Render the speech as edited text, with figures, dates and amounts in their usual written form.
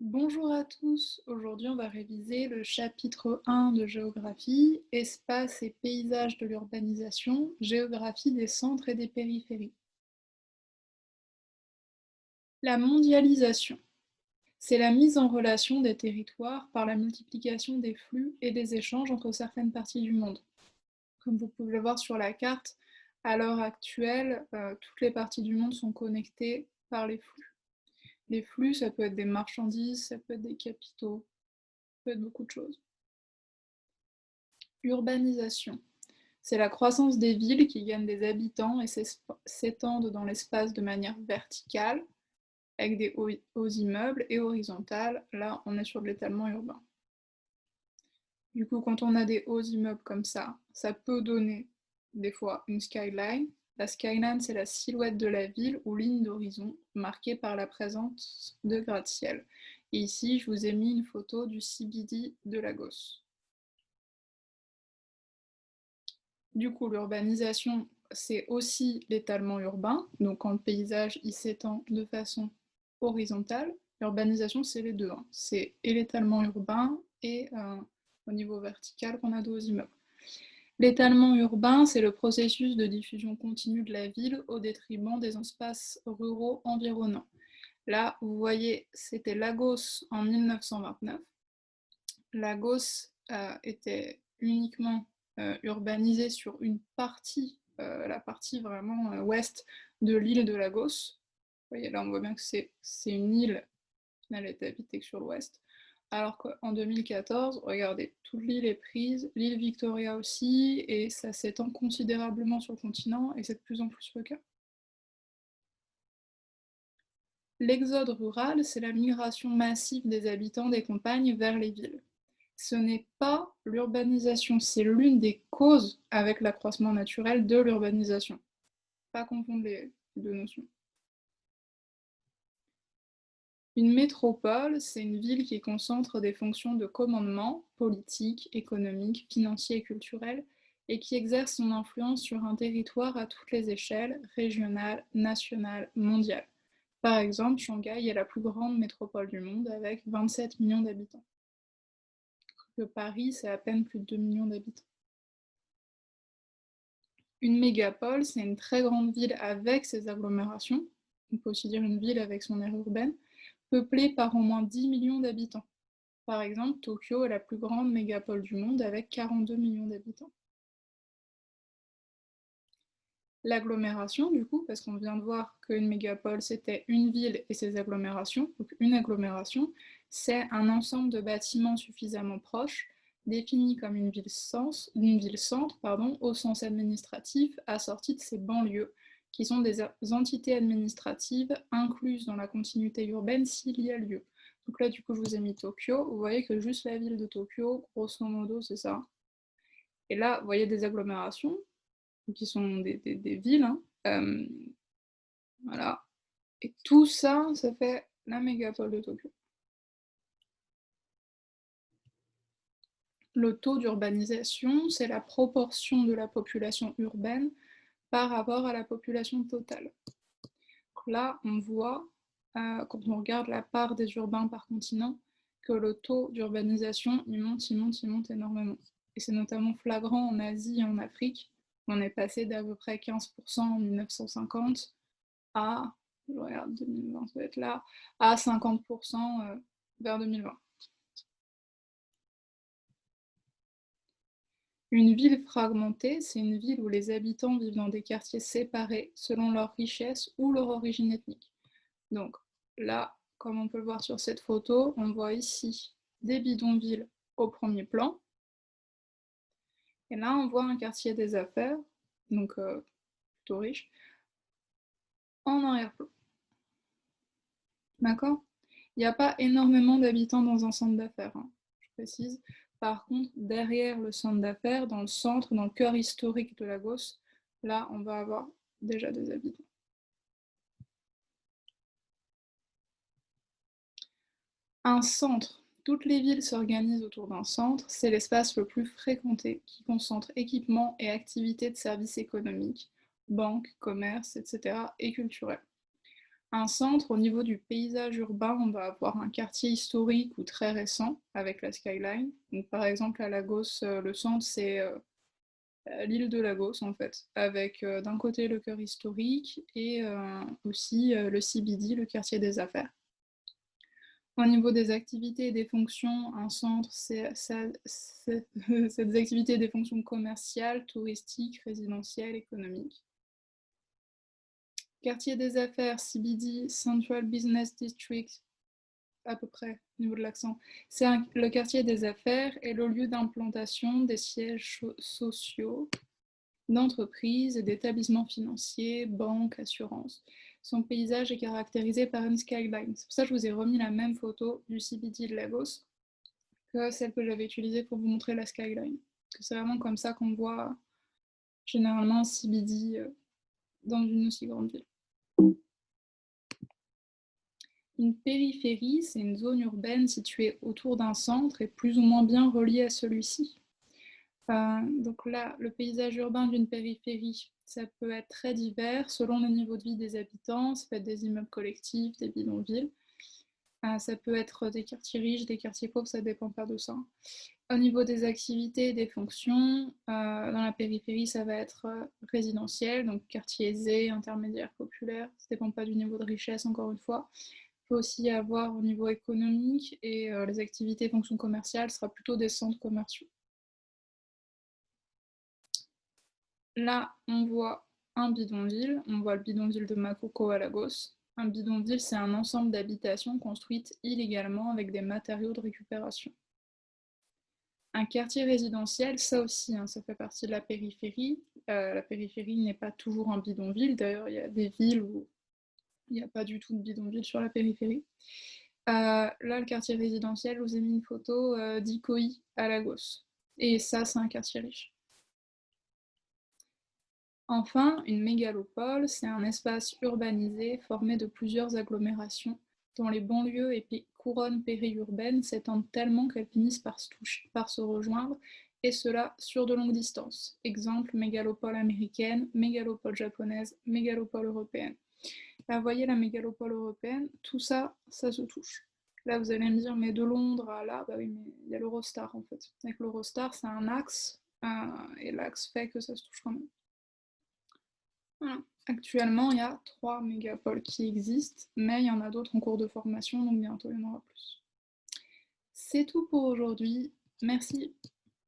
Bonjour à tous, aujourd'hui on va réviser le chapitre 1 de géographie, espace et paysages de l'urbanisation, géographie des centres et des périphéries. La mondialisation, c'est la mise en relation des territoires par la multiplication des flux et des échanges entre certaines parties du monde. Comme vous pouvez le voir sur la carte, à l'heure actuelle, toutes les parties du monde sont connectées par les flux. Les flux, ça peut être des marchandises, ça peut être des capitaux, ça peut être beaucoup de choses. Urbanisation. C'est la croissance des villes qui gagnent des habitants et s'étendent dans l'espace de manière verticale, avec des hauts immeubles, et horizontale, là on est sur de l'étalement urbain. Du coup, quand on a des hauts immeubles comme ça peut donner des fois une skyline. La skyline, c'est la silhouette de la ville ou ligne d'horizon marquée par la présence de gratte-ciel. Et ici, je vous ai mis une photo du CBD de Lagos. Du coup, l'urbanisation, c'est aussi l'étalement urbain, donc quand le paysage il s'étend de façon horizontale. L'urbanisation, c'est les deux, hein. C'est et l'étalement urbain et au niveau vertical qu'on a de hauts immeubles. L'étalement urbain, c'est le processus de diffusion continue de la ville au détriment des espaces ruraux environnants. Là, vous voyez, c'était Lagos en 1929. Lagos était uniquement urbanisée sur une partie, la partie vraiment ouest de l'île de Lagos. Vous voyez, là on voit bien que c'est une île qui n'a été habitée que sur l'ouest. Alors qu'en 2014, regardez, toute l'île est prise, l'île Victoria aussi, et ça s'étend considérablement sur le continent, et c'est de plus en plus le cas. L'exode rural, c'est la migration massive des habitants des campagnes vers les villes. Ce n'est pas l'urbanisation, c'est l'une des causes avec l'accroissement naturel de l'urbanisation. Pas confondre les deux notions. Une métropole, c'est une ville qui concentre des fonctions de commandement politique, économique, financier et culturel, et qui exerce son influence sur un territoire à toutes les échelles, régionales, nationales, mondiales. Par exemple, Shanghai est la plus grande métropole du monde avec 27 millions d'habitants. Que Paris, c'est à peine plus de 2 millions d'habitants. Une mégapole, c'est une très grande ville avec ses agglomérations, on peut aussi dire une ville avec son aire urbaine, peuplée par au moins 10 millions d'habitants. Par exemple, Tokyo est la plus grande mégapole du monde avec 42 millions d'habitants. L'agglomération, du coup, parce qu'on vient de voir qu'une mégapole, c'était une ville et ses agglomérations. Donc une agglomération, c'est un ensemble de bâtiments suffisamment proches, définis comme une ville-centre, au sens administratif, assortie de ses banlieues, qui sont des entités administratives incluses dans la continuité urbaine s'il y a lieu. Donc là, du coup, je vous ai mis Tokyo. Vous voyez que juste la ville de Tokyo, grosso modo, c'est ça. Et là, vous voyez des agglomérations, qui sont des villes, hein. Voilà. Et tout ça, ça fait la mégapole de Tokyo. Le taux d'urbanisation, c'est la proportion de la population urbaine par rapport à la population totale. Donc là, on voit, quand on regarde la part des urbains par continent, que le taux d'urbanisation, il monte, il monte, il monte énormément. Et c'est notamment flagrant en Asie et en Afrique. On est passé d'à peu près 15% en 1950 à, je regarde 2020, ça va être là, à 50% vers 2020. Une ville fragmentée, c'est une ville où les habitants vivent dans des quartiers séparés selon leur richesse ou leur origine ethnique. Donc là, comme on peut le voir sur cette photo, on voit ici des bidonvilles au premier plan. Et là, on voit un quartier des affaires, donc plutôt riche, en arrière-plan. D'accord? Il n'y a pas énormément d'habitants dans un centre d'affaires, hein, je précise. Par contre, derrière le centre d'affaires, dans le centre, dans le cœur historique de Lagos, là, on va avoir déjà des habitants. Un centre. Toutes les villes s'organisent autour d'un centre. C'est l'espace le plus fréquenté qui concentre équipements et activités de services économiques, banques, commerces, etc. et culturels. Un centre, au niveau du paysage urbain, on va avoir un quartier historique ou très récent avec la skyline. Donc, par exemple, à Lagos, le centre, c'est l'île de Lagos, en fait, avec d'un côté le cœur historique et aussi le CBD, le quartier des affaires. Au niveau des activités et des fonctions, un centre, c'est des activités et des fonctions commerciales, touristiques, résidentielles, économiques. Quartier des affaires, CBD, Central Business District, à peu près, au niveau de l'accent. C'est le quartier des affaires et le lieu d'implantation des sièges sociaux, d'entreprises et d'établissements financiers, banques, assurances. Son paysage est caractérisé par une skyline. C'est pour ça que je vous ai remis la même photo du CBD de Lagos que celle que j'avais utilisée pour vous montrer la skyline. C'est vraiment comme ça qu'on voit généralement un CBD dans une aussi grande ville. Une périphérie, c'est une zone urbaine située autour d'un centre et plus ou moins bien reliée à celui-ci. Donc là, le paysage urbain d'une périphérie, ça peut être très divers selon le niveau de vie des habitants, ça peut être des immeubles collectifs, des bidonvilles, ça peut être des quartiers riches, des quartiers pauvres, ça dépend pas de ça. Au niveau des activités et des fonctions, dans la périphérie, ça va être résidentiel, donc quartier aisé, intermédiaire, populaire, ça dépend pas du niveau de richesse encore une fois. Il peut aussi y avoir au niveau économique et les activités et fonctions commerciales, ce sera plutôt des centres commerciaux. Là, on voit un bidonville, on voit le bidonville de Makoko à Lagos. Un bidonville, c'est un ensemble d'habitations construites illégalement avec des matériaux de récupération. Un quartier résidentiel, ça aussi, hein, ça fait partie de la périphérie. La périphérie n'est pas toujours un bidonville, d'ailleurs il y a des villes où il n'y a pas du tout de bidonville sur la périphérie. Là, le quartier résidentiel, je vous ai mis une photo d'Ikoyi à Lagos. Et ça, c'est un quartier riche. Enfin, une mégalopole, c'est un espace urbanisé formé de plusieurs agglomérations dont les banlieues et couronnes périurbaines s'étendent tellement qu'elles finissent par se rejoindre, et cela sur de longues distances. Exemple, mégalopole américaine, mégalopole japonaise, mégalopole européenne. Là, vous voyez la mégalopole européenne, tout ça, ça se touche. Là, vous allez me dire, mais de Londres à là, bah oui, mais il y a l'Eurostar en fait. Avec l'Eurostar, c'est un axe, et l'axe fait que ça se touche quand même. Voilà. Actuellement, il y a 3 mégapoles qui existent, mais il y en a d'autres en cours de formation, donc bientôt il y en aura plus. C'est tout pour aujourd'hui. Merci.